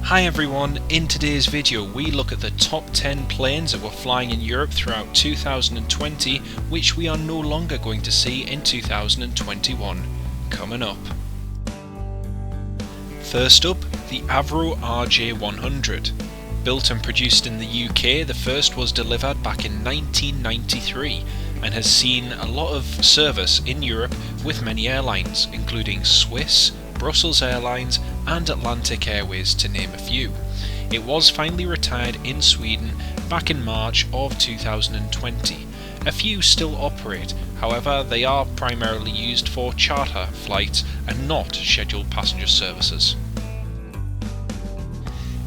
Hi everyone, in today's video we look at the top 10 planes that were flying in Europe throughout 2020 which we are no longer going to see in 2021. Coming up. First up, the Avro RJ100. Built and produced in the UK, the first was delivered back in 1993 and has seen a lot of service in Europe with many airlines, including Swiss, Brussels Airlines and Atlantic Airways to name a few. It was finally retired in Sweden back in March of 2020. A few still operate, however they are primarily used for charter flights and not scheduled passenger services.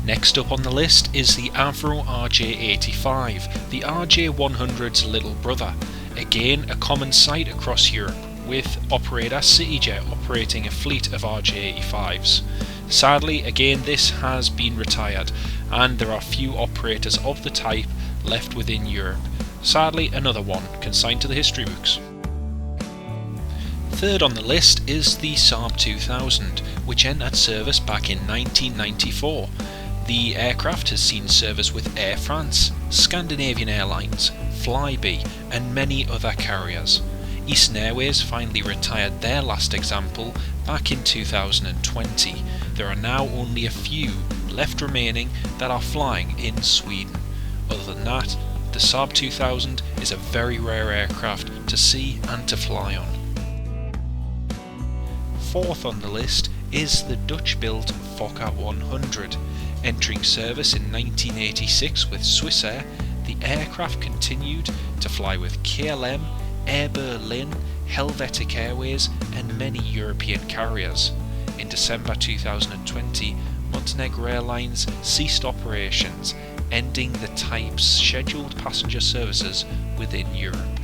Next up on the list is the Avro RJ85, the RJ100's little brother. Again, a common sight across Europe, with operator CityJet operating a fleet of RJ85s. Sadly, again this has been retired and there are few operators of the type left within Europe. Sadly, another one consigned to the history books. Third on the list is the Saab 2000, which entered service back in 1994. The aircraft has seen service with Air France, Scandinavian Airlines, Flybe and many other carriers. Eastern Airways finally retired their last example back in 2020. There are now only a few left remaining that are flying in Sweden. Other than that, the Saab 2000 is a very rare aircraft to see and to fly on. Fourth on the list is the Dutch-built Fokker 100. Entering service in 1986 with Swissair, the aircraft continued to fly with KLM, Air Berlin, Helvetic Airways and many European carriers. In December 2020, Montenegro Airlines ceased operations, ending the type's scheduled passenger services within Europe.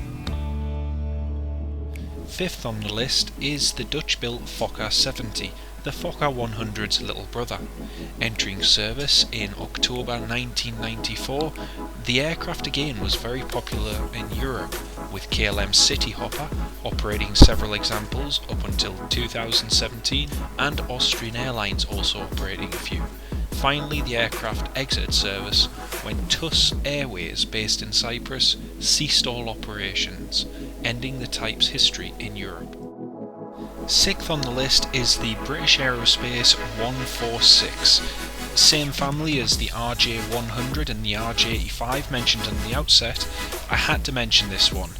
Fifth on the list is the Dutch-built Fokker 70, the Fokker 100's little brother. Entering service in October 1994, the aircraft again was very popular in Europe, with KLM Cityhopper operating several examples up until 2017 and Austrian Airlines also operating a few. Finally, the aircraft exited service when TUS Airways, based in Cyprus, ceased all operations, ending the type's history in Europe. Sixth on the list is the British Aerospace 146. Same family as the RJ100 and the RJ85 mentioned in the outset. I had to mention this one.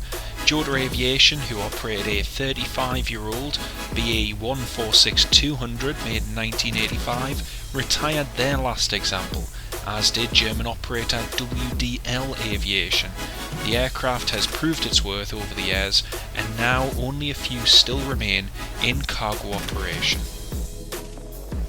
Joda Aviation, who operated a 35-year-old BAe 146-200 made in 1985, retired their last example, as did German operator WDL Aviation. The aircraft has proved its worth over the years, and now only a few still remain in cargo operation.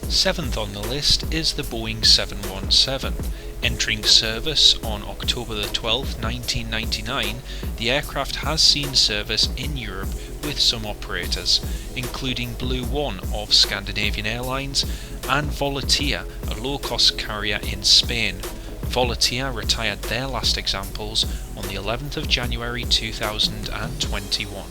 Seventh on the list is the Boeing 717. Entering service on October the 12th, 1999, the aircraft has seen service in Europe with some operators, including Blue One of Scandinavian Airlines and Volotea, a low-cost carrier in Spain. Volotea retired their last examples on the 11th of January 2021.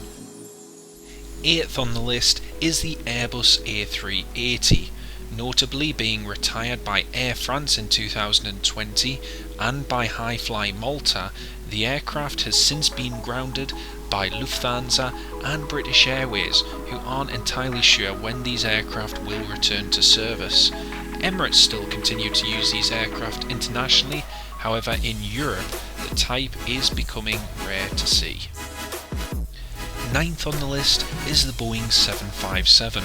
Eighth on the list is the Airbus A380. Notably being retired by Air France in 2020 and by Hi-Fly Malta, the aircraft has since been grounded by Lufthansa and British Airways, who aren't entirely sure when these aircraft will return to service. Emirates still continue to use these aircraft internationally, however in Europe the type is becoming rare to see. Ninth on the list is the Boeing 757.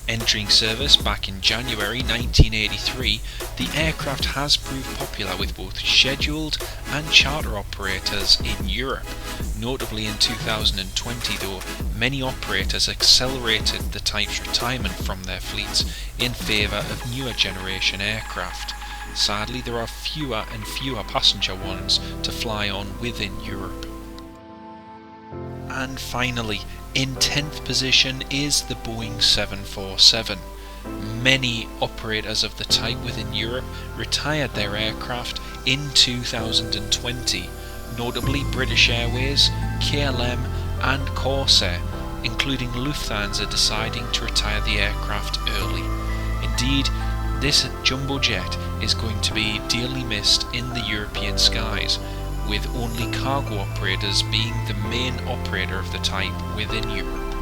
Entering service back in January 1983, the aircraft has proved popular with both scheduled and charter operators in Europe. Notably in 2020 though, many operators accelerated the type's retirement from their fleets in favour of newer generation aircraft. Sadly, there are fewer and fewer passenger ones to fly on within Europe. And finally, in 10th position is the Boeing 747. Many operators of the type within Europe retired their aircraft in 2020, notably British Airways, KLM and Corsair, including Lufthansa deciding to retire the aircraft early. Indeed, this jumbo jet is going to be dearly missed in the European skies, with only cargo operators being the main operator of the type within Europe.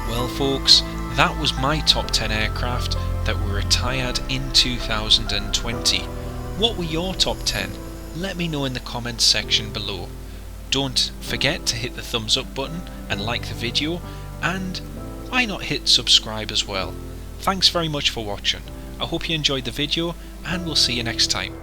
Well folks, that was my top 10 aircraft that were retired in 2020. What were your top 10? Let me know in the comments section below. Don't forget to hit the thumbs up button and like the video, and why not hit subscribe as well. Thanks very much for watching. I hope you enjoyed the video, and we'll see you next time.